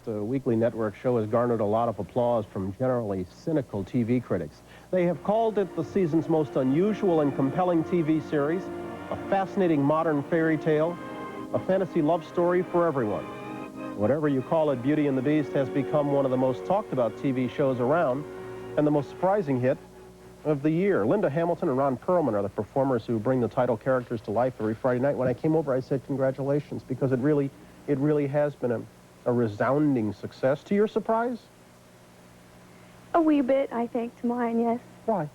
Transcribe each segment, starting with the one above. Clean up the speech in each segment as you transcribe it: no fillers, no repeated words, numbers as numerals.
weekly network show has garnered a lot of applause from generally cynical TV critics. They have called it the season's most unusual and compelling TV series, a fascinating modern fairy tale, a fantasy love story for everyone. Whatever you call it, Beauty and the Beast has become one of the most talked about TV shows around and the most surprising hit of the year. Linda Hamilton and Ron Perlman are the performers who bring the title characters to life every Friday night. When I came over, I said congratulations, because it really has been a resounding success. To your surprise? A wee bit, I think, to mine, yes. Why?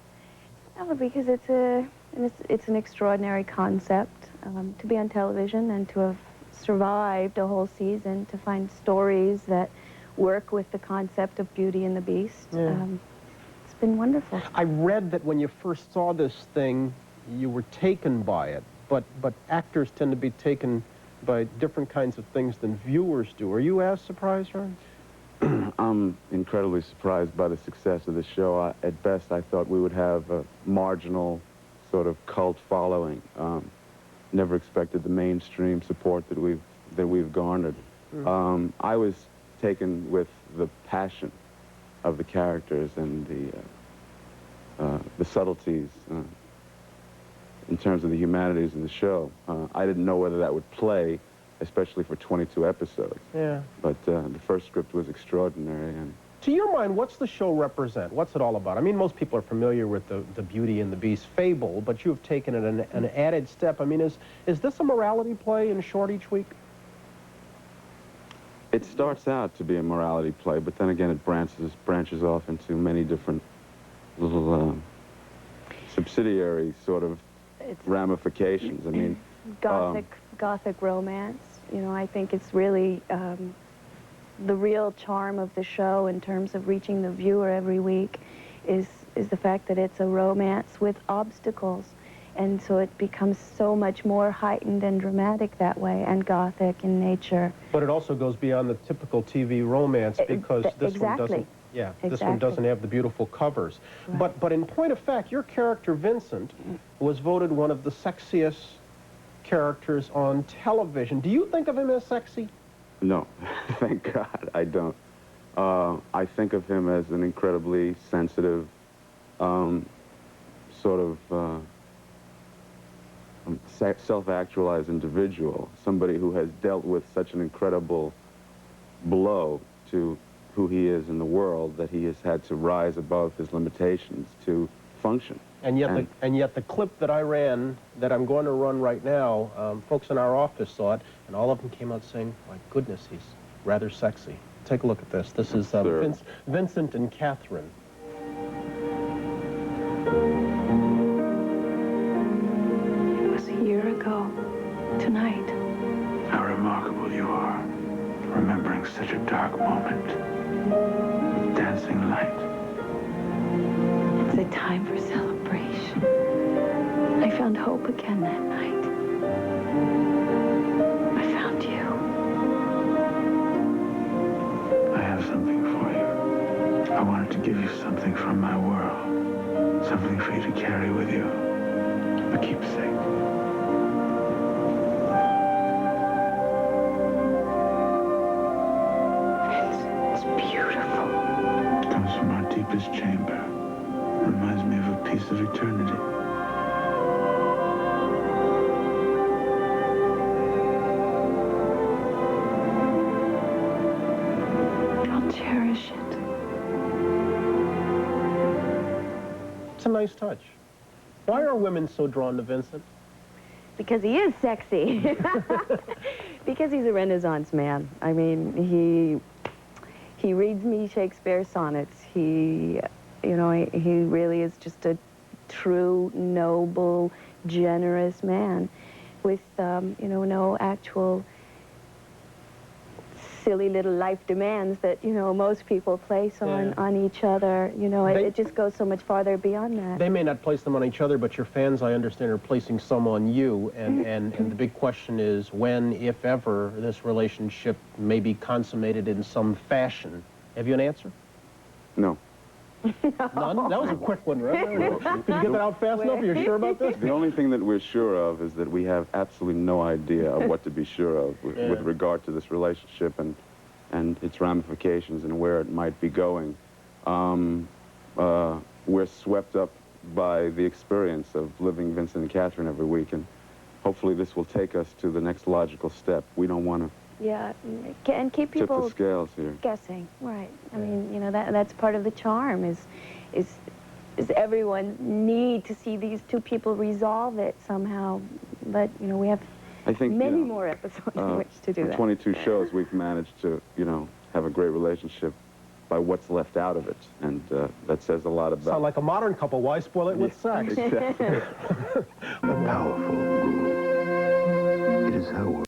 Oh, because it's an extraordinary concept to be on television and to have survived a whole season, to find stories that work with the concept of Beauty and the Beast. Yeah. It's been wonderful. I read that when you first saw this thing, you were taken by it, but actors tend to be taken by different kinds of things than viewers do. Are you as surprised, Ron? I'm incredibly surprised by the success of the show. At best, I thought we would have a marginal sort of cult following. Never expected the mainstream support that we've garnered. I was taken with the passion of the characters and the subtleties in terms of the humanities of the show. I didn't know whether that would play, especially for 22 episodes. Yeah. But the first script was extraordinary. And to your mind, what's the show represent? What's it all about? I mean, most people are familiar with the Beauty and the Beast fable, but you've taken it an added step. I mean, is this a morality play in short each week? It starts out to be a morality play, but then again it branches off into many different little subsidiary sort of ramifications. I mean, gothic romance. You know, I think it's really the real charm of the show in terms of reaching the viewer every week is the fact that it's a romance with obstacles. And so it becomes so much more heightened and dramatic that way, and gothic in nature. But it also goes beyond the typical TV romance, because this one doesn't. Yeah, this one doesn't have the beautiful covers. Right. But in point of fact, your character Vincent was voted one of the sexiest characters on television. Do you think of him as sexy? No, thank God I don't. I think of him as an incredibly sensitive, sort of self-actualized individual, somebody who has dealt with such an incredible blow to who he is in the world that he has had to rise above his limitations to function. And yet the clip that I ran, that I'm going to run right now, folks in our office saw it, and all of them came out saying, my goodness, he's rather sexy. Take a look at this. This is Vincent and Catherine. A year ago, tonight. How remarkable you are, remembering such a dark moment with dancing light. It's a time for celebration. I found hope again that night. I found you. I have something for you. I wanted to give you something from my world, something for you to carry with you, a keepsake. Deepest chamber. Reminds me of a piece of eternity. I'll cherish it. It's a nice touch. Why are women so drawn to Vincent? Because he is sexy. Because he's a Renaissance man. I mean, he reads me Shakespeare sonnets. He really is just a true, noble, generous man with, no actual silly little life demands that, most people place on each other. It just goes so much farther beyond that. They may not place them on each other, but your fans, I understand, are placing some on you. And the big question is when, if ever, this relationship may be consummated in some fashion. Have you an answer? No. None? That was a quick one, right? Did you get that out fast enough? Are you sure about this? The only thing that we're sure of is that we have absolutely no idea of what to be sure of with regard to this relationship. And and its ramifications and where it might be going. We're swept up by the experience of living Vincent and Catherine every week, and hopefully this will take us to the next logical step. We don't want to Yeah, and keep tip the people scales here. guessing. Right. I mean, you know, that's part of the charm is everyone need to see these two people resolve it somehow. But, you know, we have I think, many you know, more episodes in which to do for that. 22 shows, we've managed to, you know, have a great relationship by what's left out of it, and that says a lot about... Sound like a modern couple. Why spoil it with sex? Exactly. A powerful rule. It is her word.